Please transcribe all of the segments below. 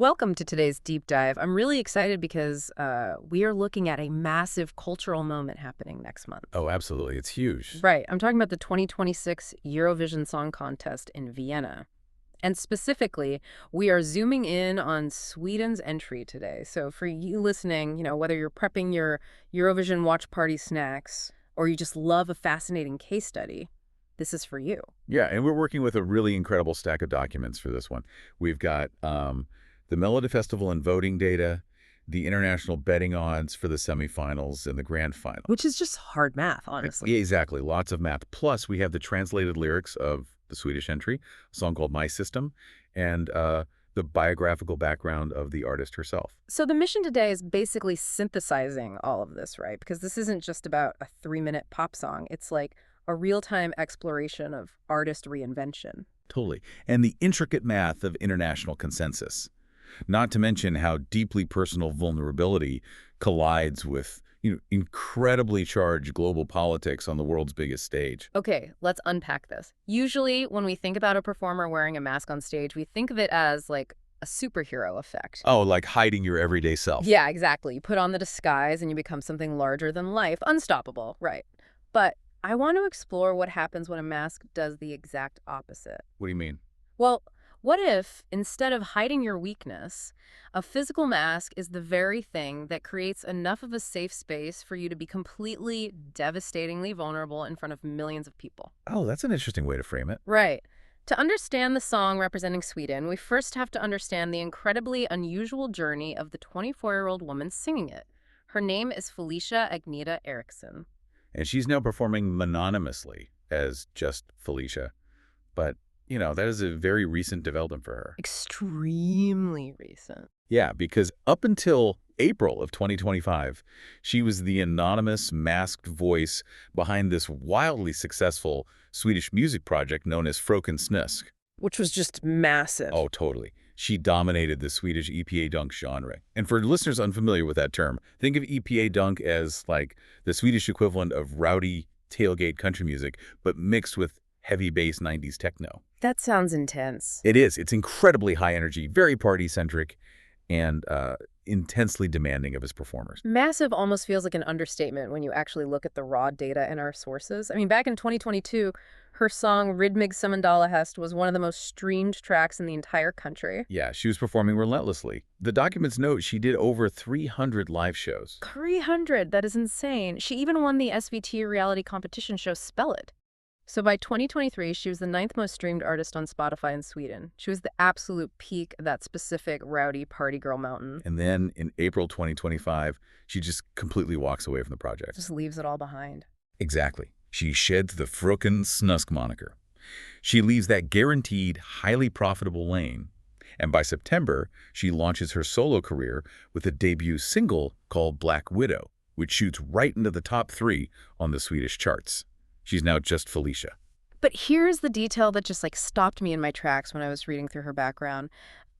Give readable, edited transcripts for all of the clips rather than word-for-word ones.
Welcome to today's deep dive. I'm really excited because we are looking at a massive cultural moment happening next month. Oh, absolutely. It's huge. Right. I'm talking about the 2026 Eurovision Song Contest in Vienna. And specifically, we are zooming in on Sweden's entry today. So for you listening, whether you're prepping your Eurovision watch party snacks or you just love a fascinating case study, this is for you. Yeah, and we're working with a really incredible stack of documents for this one. We've got the Melodifestivalen and voting data, the international betting odds for the semifinals and the grand final. Which is just hard math, honestly. Yeah, exactly. Lots of math. Plus, we have the translated lyrics of the Swedish entry, a song called My System, and the biographical background of the artist herself. So the mission today is basically synthesizing all of this, right? Because this isn't just about a 3-minute pop song. It's like a real-time exploration of artist reinvention. Totally. And the intricate math of international consensus. Not to mention how deeply personal vulnerability collides with, incredibly charged global politics on the world's biggest stage. Okay, let's unpack this. Usually, when we think about a performer wearing a mask on stage, we think of it as like a superhero effect. Oh, like hiding your everyday self. Yeah, exactly. You put on the disguise and you become something larger than life, unstoppable, right? But I want to explore what happens when a mask does the exact opposite. What do you mean? Well, what if, instead of hiding your weakness, a physical mask is the very thing that creates enough of a safe space for you to be completely, devastatingly vulnerable in front of millions of people? Oh, that's an interesting way to frame it. Right. To understand the song representing Sweden, we first have to understand the incredibly unusual journey of the 24-year-old woman singing it. Her name is Felicia Eriksson. And she's now performing mononymously as just Felicia. But, that is a very recent development for her. Extremely recent. Yeah, because up until April of 2025, she was the anonymous, masked voice behind this wildly successful Swedish music project known as Fröken Snusk. Which was just massive. Oh, totally. She dominated the Swedish EPA dunk genre. And for listeners unfamiliar with that term, think of EPA dunk as like the Swedish equivalent of rowdy tailgate country music, but mixed with heavy bass 90s techno. That sounds intense. It is. It's incredibly high energy, very party-centric, and intensely demanding of his performers. Massive almost feels like an understatement when you actually look at the raw data in our sources. I mean, back in 2022, her song Rhythmig som en Dalahäst was one of the most streamed tracks in the entire country. Yeah, she was performing relentlessly. The documents note she did over 300 live shows. 300? That is insane. She even won the SVT reality competition show Spell It. So by 2023, she was the 9th most streamed artist on Spotify in Sweden. She was the absolute peak of that specific rowdy party girl mountain. And then in April 2025, she just completely walks away from the project. Just leaves it all behind. Exactly. She sheds the Fröken Snusk moniker. She leaves that guaranteed, highly profitable lane. And by September, she launches her solo career with a debut single called Black Widow, which shoots right into the top 3 on the Swedish charts. She's now just Felicia. But here's the detail that just stopped me in my tracks when I was reading through her background.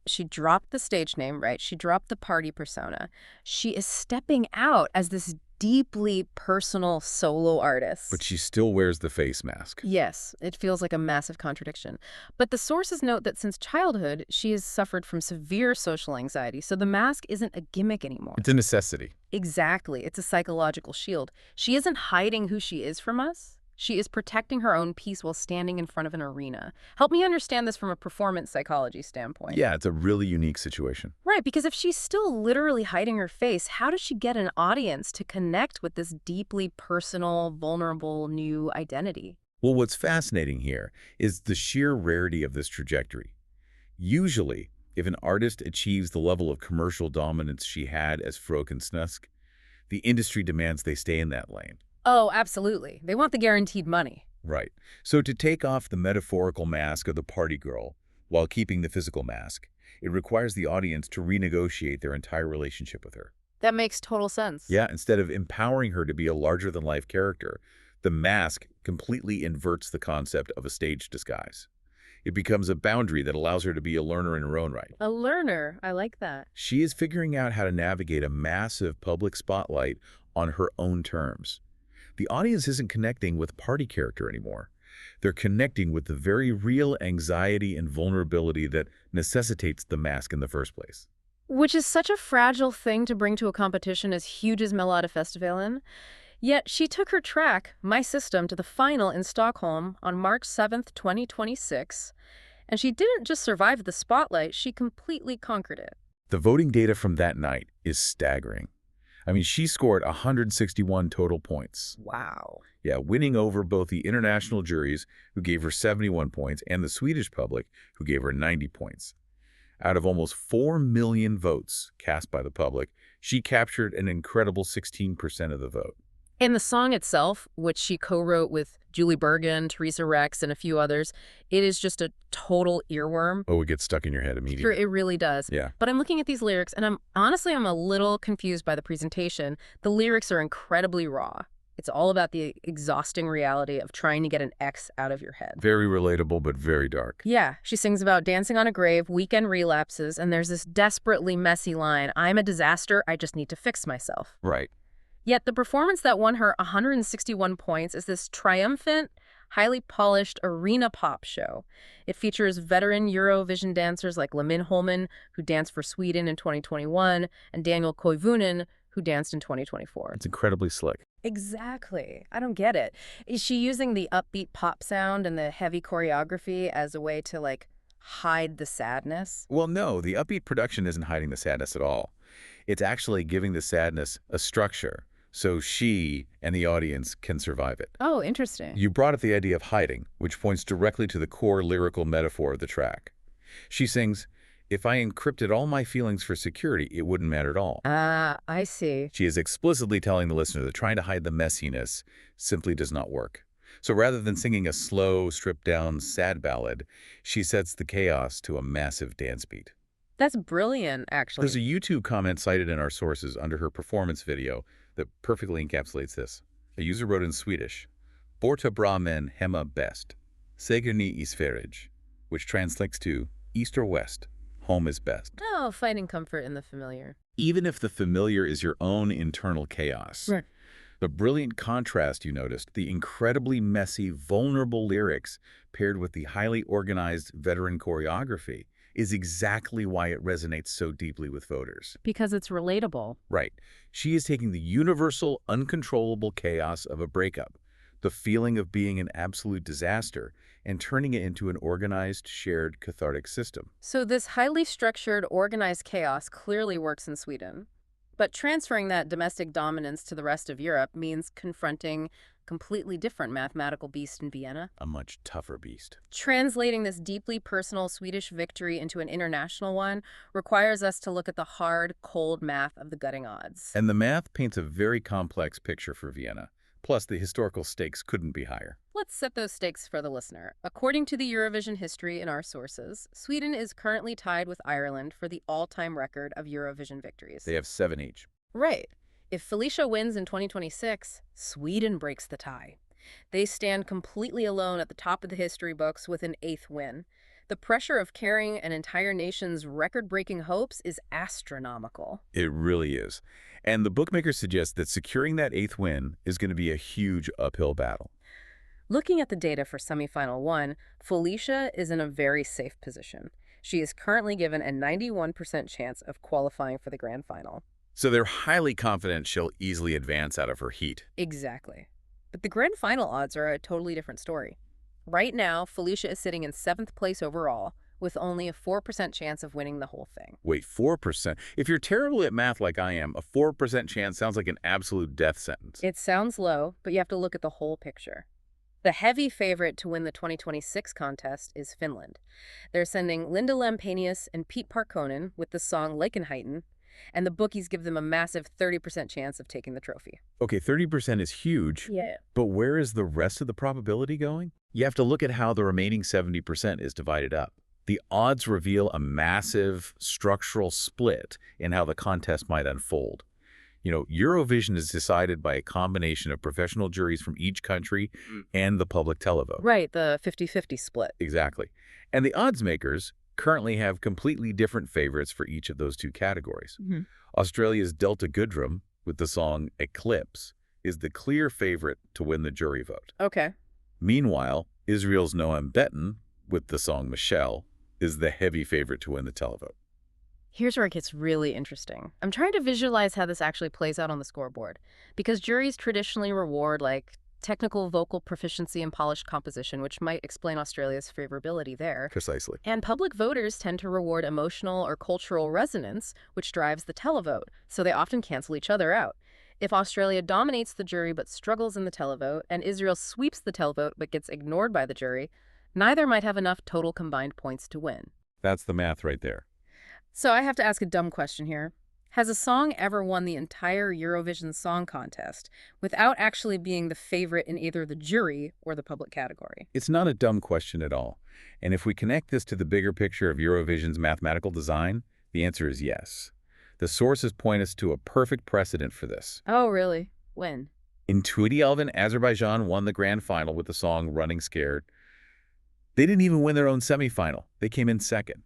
She dropped the stage name, right? She dropped the party persona. She is stepping out as this deeply personal solo artist. But she still wears the face mask. Yes, it feels like a massive contradiction. But the sources note that since childhood, she has suffered from severe social anxiety, so the mask isn't a gimmick anymore. It's a necessity. Exactly. It's a psychological shield. She isn't hiding who she is from us. She is protecting her own peace while standing in front of an arena. Help me understand this from a performance psychology standpoint. Yeah, it's a really unique situation. Right, because if she's still literally hiding her face, how does she get an audience to connect with this deeply personal, vulnerable, new identity? Well, what's fascinating here is the sheer rarity of this trajectory. Usually, if an artist achieves the level of commercial dominance she had as Fröken Snusk, the industry demands they stay in that lane. Oh, absolutely. They want the guaranteed money. Right. So to take off the metaphorical mask of the party girl while keeping the physical mask, it requires the audience to renegotiate their entire relationship with her. That makes total sense. Yeah, instead of empowering her to be a larger-than-life character, the mask completely inverts the concept of a stage disguise. It becomes a boundary that allows her to be a learner in her own right. A learner. I like that. She is figuring out how to navigate a massive public spotlight on her own terms. The audience isn't connecting with party character anymore. They're connecting with the very real anxiety and vulnerability that necessitates the mask in the first place. Which is such a fragile thing to bring to a competition as huge as Melodifestivalen. Yet she took her track, My System, to the final in Stockholm on March 7th, 2026. And she didn't just survive the spotlight, she completely conquered it. The voting data from that night is staggering. I mean, she scored 161 total points. Wow. Yeah, winning over both the international juries, who gave her 71 points, and the Swedish public, who gave her 90 points. Out of almost 4 million votes cast by the public, she captured an incredible 16% of the vote. And the song itself, which she co-wrote with Julie Bergen, Teresa Rex, and a few others, it is just a total earworm. Oh, it gets stuck in your head immediately. Sure, it really does. Yeah. But I'm looking at these lyrics, and I'm a little confused by the presentation. The lyrics are incredibly raw. It's all about the exhausting reality of trying to get an X out of your head. Very relatable, but very dark. Yeah, she sings about dancing on a grave, weekend relapses, and there's this desperately messy line, I'm a disaster, I just need to fix myself. Right. Yet the performance that won her 161 points is this triumphant, highly polished arena pop show. It features veteran Eurovision dancers like Lamin Holman, who danced for Sweden in 2021, and Daniel Koivunen, who danced in 2024. It's incredibly slick. Exactly. I don't get it. Is she using the upbeat pop sound and the heavy choreography as a way to, like, hide the sadness? Well, no, the upbeat production isn't hiding the sadness at all. It's actually giving the sadness a structure, so she and the audience can survive it. Oh, interesting. You brought up the idea of hiding, which points directly to the core lyrical metaphor of the track. She sings, if I encrypted all my feelings for security, it wouldn't matter at all. Ah, I see. She is explicitly telling the listener that trying to hide the messiness simply does not work. So rather than singing a slow, stripped-down, sad ballad, she sets the chaos to a massive dance beat. That's brilliant, actually. There's a YouTube comment cited in our sources under her performance video that perfectly encapsulates this. A user wrote in Swedish, Borta bra men hemma bäst, seger ni I Sverige, which translates to East or West, home is best. Oh, finding comfort in the familiar. Even if the familiar is your own internal chaos. Right. The brilliant contrast you noticed, the incredibly messy, vulnerable lyrics paired with the highly organized veteran choreography, is exactly why it resonates so deeply with voters. Because it's relatable. Right. She is taking the universal, uncontrollable chaos of a breakup, the feeling of being an absolute disaster, and turning it into an organized, shared, cathartic system. So this highly structured, organized chaos clearly works in Sweden. But transferring that domestic dominance to the rest of Europe means confronting completely different mathematical beast in Vienna. A much tougher beast. Translating this deeply personal Swedish victory into an international one requires us to look at the hard, cold math of the gutting odds. And the math paints a very complex picture for Vienna. Plus, the historical stakes couldn't be higher. Let's set those stakes for the listener. According to the Eurovision history in our sources, Sweden is currently tied with Ireland for the all-time record of Eurovision victories. They have 7 each. Right. If Felicia wins in 2026, Sweden breaks the tie. They stand completely alone at the top of the history books with an 8th win. The pressure of carrying an entire nation's record-breaking hopes is astronomical. It really is. And the bookmakers suggest that securing that 8th win is going to be a huge uphill battle. Looking at the data for semifinal 1, Felicia is in a very safe position. She is currently given a 91% chance of qualifying for the grand final. So they're highly confident she'll easily advance out of her heat. Exactly. But the grand final odds are a totally different story. Right now, Felicia is sitting in 7th place overall, with only a 4% chance of winning the whole thing. Wait, 4%? If you're terrible at math like I am, a 4% chance sounds like an absolute death sentence. It sounds low, but you have to look at the whole picture. The heavy favorite to win the 2026 contest is Finland. They're sending Linda Lampenius and Pete Parkkonen with the song Lakenheiten, and the bookies give them a massive 30% chance of taking the trophy. Okay, 30% is huge. Yeah. But where is the rest of the probability going? You have to look at how the remaining 70% is divided up. The odds reveal a massive structural split in how the contest might unfold. You know, Eurovision is decided by a combination of professional juries from each country and the public televote. Right, the 50-50 split. Exactly. And the odds makers currently have completely different favorites for each of those two categories. Australia's Delta Goodrum, with the song Eclipse, is the clear favorite to win the jury vote. Okay. Meanwhile, Israel's Noam Beton, with the song Michelle, is the heavy favorite to win the televote. Here's where it gets really interesting. I'm trying to visualize how this actually plays out on the scoreboard, because juries traditionally reward, like, technical vocal proficiency and polished composition, which might explain Australia's favorability there. Precisely. And public voters tend to reward emotional or cultural resonance, which drives the televote, so they often cancel each other out. If Australia dominates the jury but struggles in the televote, and Israel sweeps the televote but gets ignored by the jury, neither might have enough total combined points to win. That's the math right there. So I have to ask a dumb question here. Has a song ever won the entire Eurovision Song Contest without actually being the favorite in either the jury or the public category? It's not a dumb question at all. And if we connect this to the bigger picture of Eurovision's mathematical design, the answer is yes. The sources point us to a perfect precedent for this. Oh, really? When? In 2011, Azerbaijan won the grand final with the song Running Scared. They didn't even win their own semifinal. They came in second.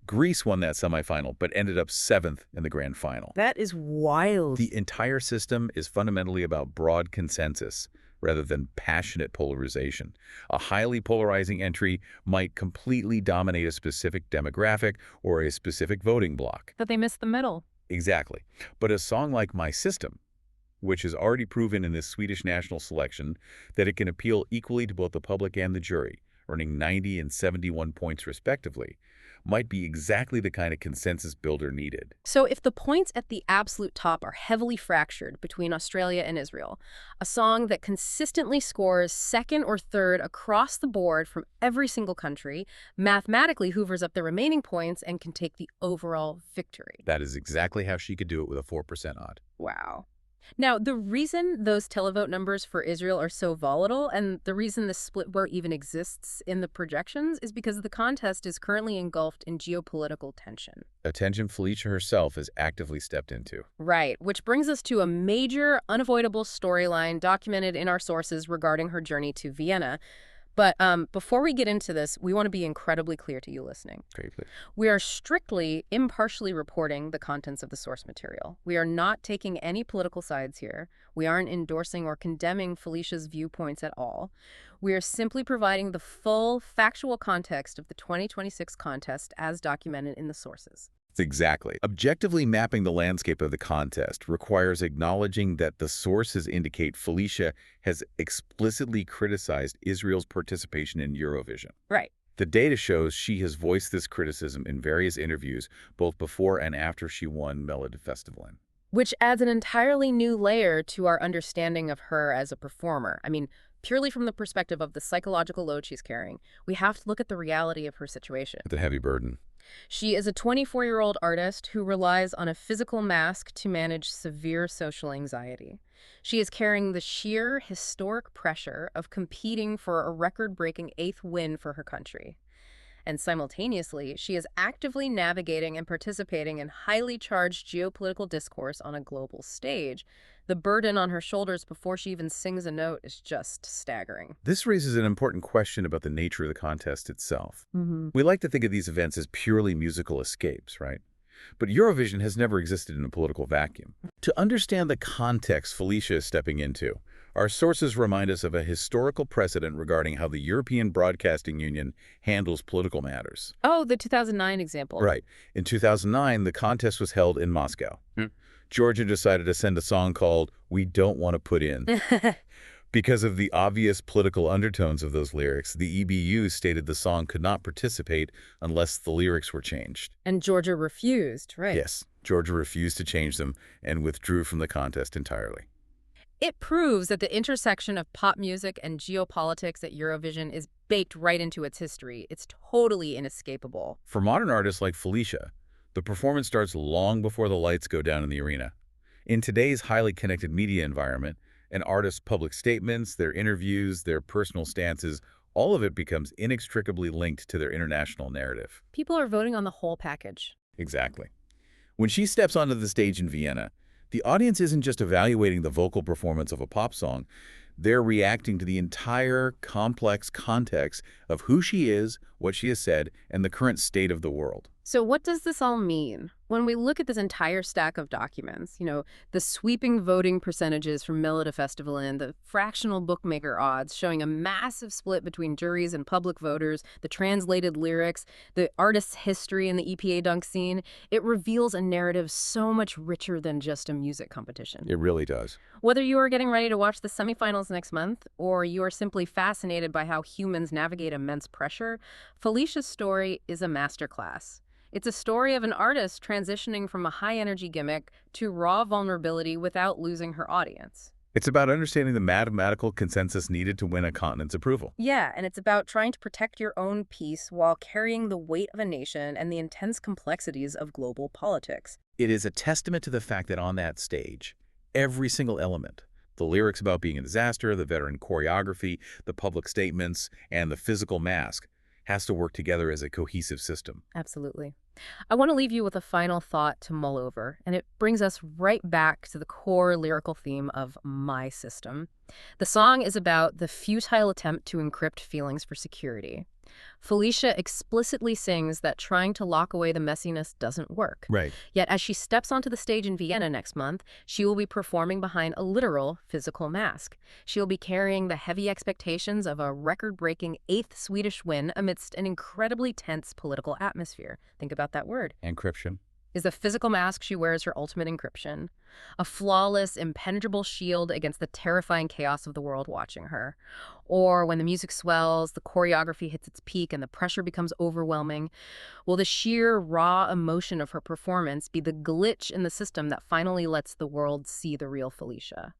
Greece won that semifinal, but ended up 7th in the grand final. That is wild. The entire system is fundamentally about broad consensus rather than passionate polarization. A highly polarizing entry might completely dominate a specific demographic or a specific voting bloc. But they missed the middle. Exactly. But a song like My System, which has already proven in this Swedish national selection that it can appeal equally to both the public and the jury, earning 90 and 71 points respectively, might be exactly the kind of consensus builder needed. So if the points at the absolute top are heavily fractured between Australia and Israel, a song that consistently scores second or third across the board from every single country mathematically hoovers up the remaining points and can take the overall victory. That is exactly how she could do it with a 4% odd. Wow. Now, the reason those televote numbers for Israel are so volatile and the reason the split vote even exists in the projections is because the contest is currently engulfed in geopolitical tension. A tension Felicia herself has actively stepped into. Right, which brings us to a major, unavoidable storyline documented in our sources regarding her journey to Vienna. But before we get into this, we want to be incredibly clear to you listening. Great, please. We are strictly, impartially reporting the contents of the source material. We are not taking any political sides here. We aren't endorsing or condemning Felicia's viewpoints at all. We are simply providing the full, factual context of the 2026 contest as documented in the sources. Exactly. Objectively mapping the landscape of the contest requires acknowledging that the sources indicate Felicia has explicitly criticized Israel's participation in Eurovision. Right. The data shows she has voiced this criticism in various interviews, both before and after she won Melodifestivalen. Which adds an entirely new layer to our understanding of her as a performer. I mean, purely from the perspective of the psychological load she's carrying, we have to look at the reality of her situation. The heavy burden. She is a 24-year-old artist who relies on a physical mask to manage severe social anxiety. She is carrying the sheer historic pressure of competing for a record-breaking 8th win for her country. And simultaneously, she is actively navigating and participating in highly charged geopolitical discourse on a global stage. The burden on her shoulders before she even sings a note is just staggering. This raises an important question about the nature of the contest itself. We like to think of these events as purely musical escapes, right? But Eurovision has never existed in a political vacuum. To understand the context Felicia is stepping into, our sources remind us of a historical precedent regarding how the European Broadcasting Union handles political matters. Oh, the 2009 example. Right. In 2009, the contest was held in Moscow. Georgia decided to send a song called We Don't Want to Put In. Because of the obvious political undertones of those lyrics, the EBU stated the song could not participate unless the lyrics were changed. And Georgia refused, right? Yes, Georgia refused to change them and withdrew from the contest entirely. It proves that the intersection of pop music and geopolitics at Eurovision is baked right into its history. It's totally inescapable. For modern artists like Felicia, the performance starts long before the lights go down in the arena. In today's highly connected media environment, an artist's public statements, their interviews, their personal stances, all of it becomes inextricably linked to their international narrative. People are voting on the whole package. Exactly. When she steps onto the stage in Vienna, the audience isn't just evaluating the vocal performance of a pop song. They're reacting to the entire complex context of who she is, what she has said, and the current state of the world. So what does this all mean? When we look at this entire stack of documents, the sweeping voting percentages from Melodifestivalen, the fractional bookmaker odds showing a massive split between juries and public voters, the translated lyrics, the artist's history in the EPA dunk scene, it reveals a narrative so much richer than just a music competition. It really does. Whether you are getting ready to watch the semifinals next month, or you are simply fascinated by how humans navigate immense pressure, Felicia's story is a masterclass. It's a story of an artist transitioning from a high-energy gimmick to raw vulnerability without losing her audience. It's about understanding the mathematical consensus needed to win a continent's approval. Yeah, and it's about trying to protect your own peace while carrying the weight of a nation and the intense complexities of global politics. It is a testament to the fact that on that stage, every single element, the lyrics about being a disaster, the veteran choreography, the public statements, and the physical mask, has to work together as a cohesive system. Absolutely. I want to leave you with a final thought to mull over, and it brings us right back to the core lyrical theme of My System. The song is about the futile attempt to encrypt feelings for security. Felicia explicitly sings that trying to lock away the messiness doesn't work. Right. Yet as she steps onto the stage in Vienna next month, she will be performing behind a literal physical mask. She'll be carrying the heavy expectations of a record-breaking 8th Swedish win amidst an incredibly tense political atmosphere. Think about that word. Encryption. Is the physical mask she wears her ultimate encryption, a flawless, impenetrable shield against the terrifying chaos of the world watching her. Or when the music swells, the choreography hits its peak, and the pressure becomes overwhelming, will the sheer, raw emotion of her performance be the glitch in the system that finally lets the world see the real Felicia?